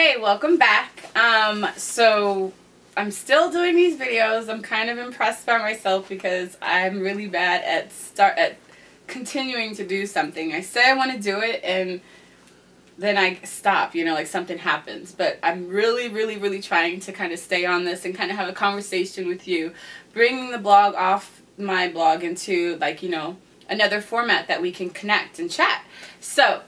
Hey, welcome back. So I'm still doing these videos. I'm kind of impressed by myself because I'm really bad at continuing to do something. I say I want to do it and then I stop, you know, like something happens. But I'm really trying to kind of stay on this and kind of have a conversation with you, bringing the blog off my blog into, like, you know, another format that we can connect and chat. So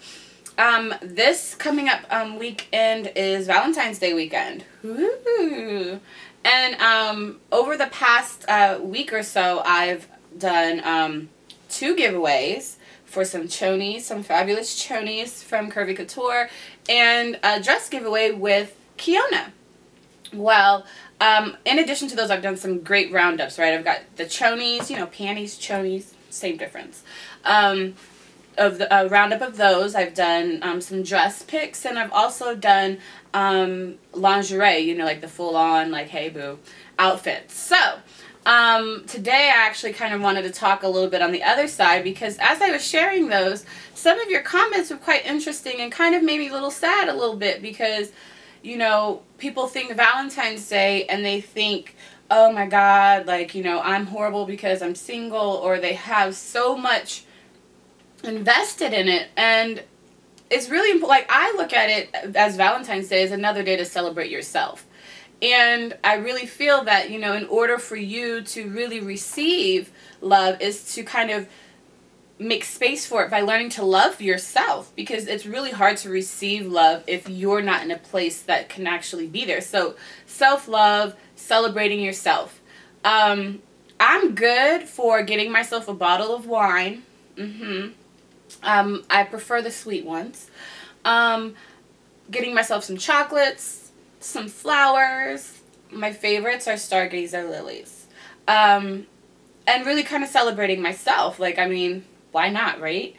this coming up weekend is Valentine's Day weekend. Woo! And over the past week or so, I've done 2 giveaways for some chonies, some fabulous chonies from Curvy Couture, and a dress giveaway with Kiona. Well, in addition to those, I've done some great roundups, right? I've got the chonies, you know, panties, chonies, same difference. Of the roundup of those. I've done some dress pics, and I've also done lingerie, you know, like the full-on, like, hey boo outfits. So today I actually kind of wanted to talk a little bit on the other side, because as I was sharing those, some of your comments were quite interesting and kind of made me a little sad a little bit, because, you know, people think Valentine's Day and they think, oh my God, like, you know, I'm horrible because I'm single, or they have so much invested in it. And it's really important. Like, I look at it as Valentine's Day as another day to celebrate yourself. And I really feel that, you know, in order for you to really receive love is to kind of make space for it by learning to love yourself, because it's really hard to receive love if you're not in a place that can actually be there. So self-love, celebrating yourself. I'm good for getting myself a bottle of wine. I prefer the sweet ones. Getting myself some chocolates, some flowers. My favorites are stargazer lilies. And really kind of celebrating myself. Like, I mean, why not, right?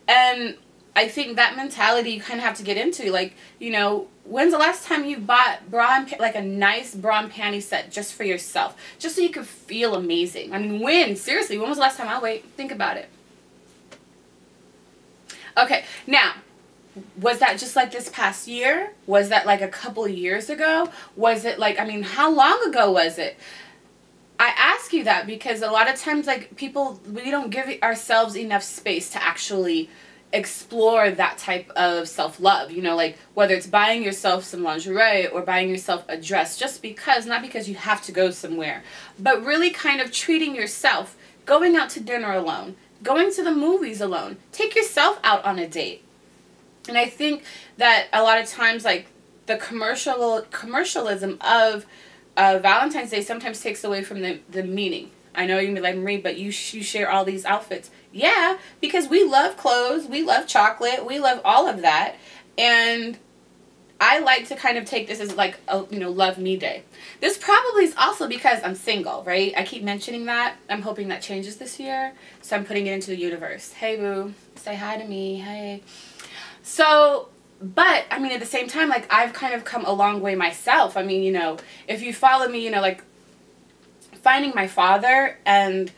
And I think that mentality you kind of have to get into. Like, you know, when's the last time you bought like a nice bra and panty set just for yourself? Just so you could feel amazing. I mean, when? Seriously, when was the last time? I'll wait. Think about it. Okay, now, was that just like this past year? Was that like a couple of years ago? Was it like, I mean, how long ago was it? I ask you that because a lot of times, like, people, we don't give ourselves enough space to actually explore that type of self-love. You know, like, whether it's buying yourself some lingerie or buying yourself a dress, just because, not because you have to go somewhere, but really kind of treating yourself, going out to dinner alone, going to the movies alone. Take yourself out on a date. And I think that a lot of times, like, the commercialism of Valentine's Day sometimes takes away from the meaning. I know you can be like, Marie, but you share all these outfits. Yeah, because we love clothes, we love chocolate, we love all of that. And I like to kind of take this as like a, you know, love me day. This probably is also because I'm single, right? I keep mentioning that. I'm hoping that changes this year. So I'm putting it into the universe. Hey boo, say hi to me, hey. So, but I mean, at the same time, like, I've kind of come a long way myself. I mean, you know, if you follow me, you know, like, finding my father and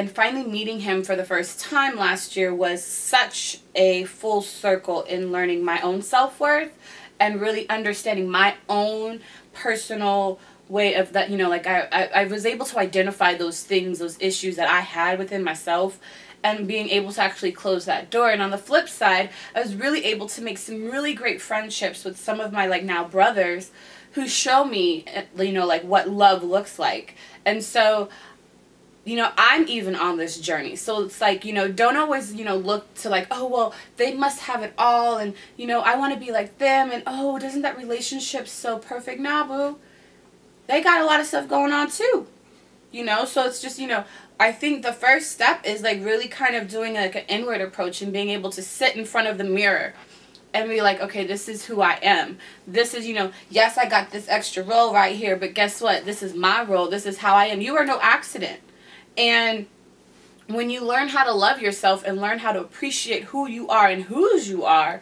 finally meeting him for the first time last year was such a full circle in learning my own self-worth and really understanding my own personal way of that, you know, like, I was able to identify those things, those issues that I had within myself, and being able to actually close that door. And on the flip side, I was really able to make some really great friendships with some of my, like, now brothers who show me, you know, like, what love looks like. And so, you know, I'm even on this journey. So it's like, you know, don't always, you know, look to like, oh, well, they must have it all, and, you know, I want to be like them, and, oh, doesn't that relationship so perfect? Nah, boo. They got a lot of stuff going on too. You know, so it's just, you know, I think the first step is, like, really kind of doing, like, an inward approach and being able to sit in front of the mirror and be like, okay, this is who I am. This is, you know, yes, I got this extra role right here, but guess what? This is my role. This is how I am. You are no accident. And when you learn how to love yourself and learn how to appreciate who you are and whose you are,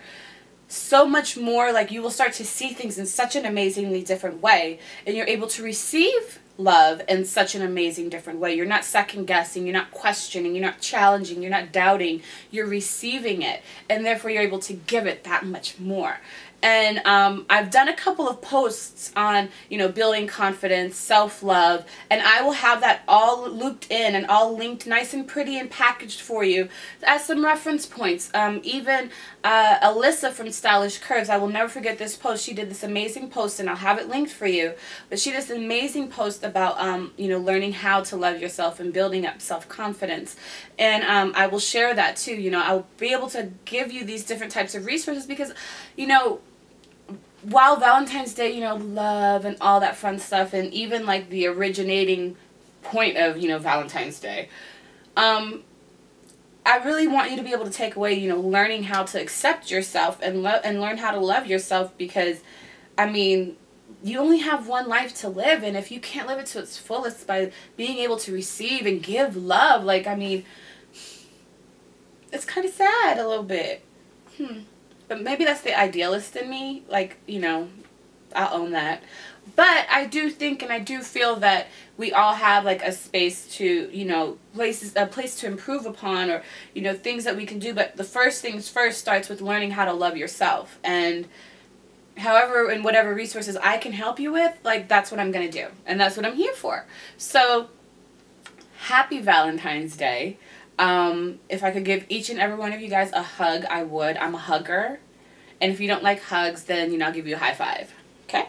so much more, like, you will start to see things in such an amazingly different way, and you're able to receive love in such an amazing different way. You're not second guessing, you're not questioning, you're not challenging, you're not doubting, you're receiving it, and therefore you're able to give it that much more. And I've done a couple of posts on, you know, building confidence, self-love, and I will have that all looped in and all linked nice and pretty and packaged for you as some reference points. Even Alyssa from Stylish Curves, I will never forget this post. She did this amazing post, and I'll have it linked for you. But she did this amazing post about, you know, learning how to love yourself and building up self-confidence. And I will share that too. You know, I'll be able to give you these different types of resources because, you know, while Valentine's Day, you know, love and all that fun stuff, and even like the originating point of, you know, Valentine's Day, I really want you to be able to take away, you know, learning how to accept yourself and learn how to love yourself, because, I mean, you only have one life to live, and if you can't live it to its fullest by being able to receive and give love, like, I mean, it's kind of sad a little bit. But maybe that's the idealist in me, like, you know, I'll own that. But I do think and I do feel that we all have like a space to, you know, a place to improve upon, or, you know, things that we can do. But the first things first starts with learning how to love yourself. And however and whatever resources I can help you with, like, that's what I'm going to do. And that's what I'm here for. So, happy Valentine's Day. If I could give each and every one of you guys a hug, I would. I'm a hugger. And if you don't like hugs, then, you know, I'll give you a high five. Okay?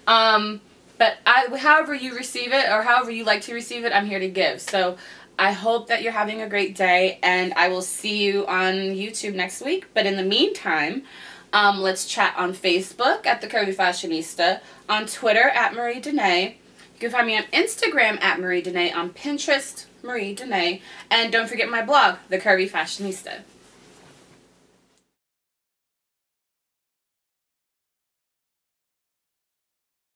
But however you receive it, or however you like to receive it, I'm here to give. So I hope that you're having a great day, and I will see you on YouTube next week. But in the meantime, let's chat on Facebook at The Curvy Fashionista, on Twitter at Marie Danae. You can find me on Instagram at Marie Danae, on Pinterest, Marie Danae, and don't forget my blog, The Curvy Fashionista.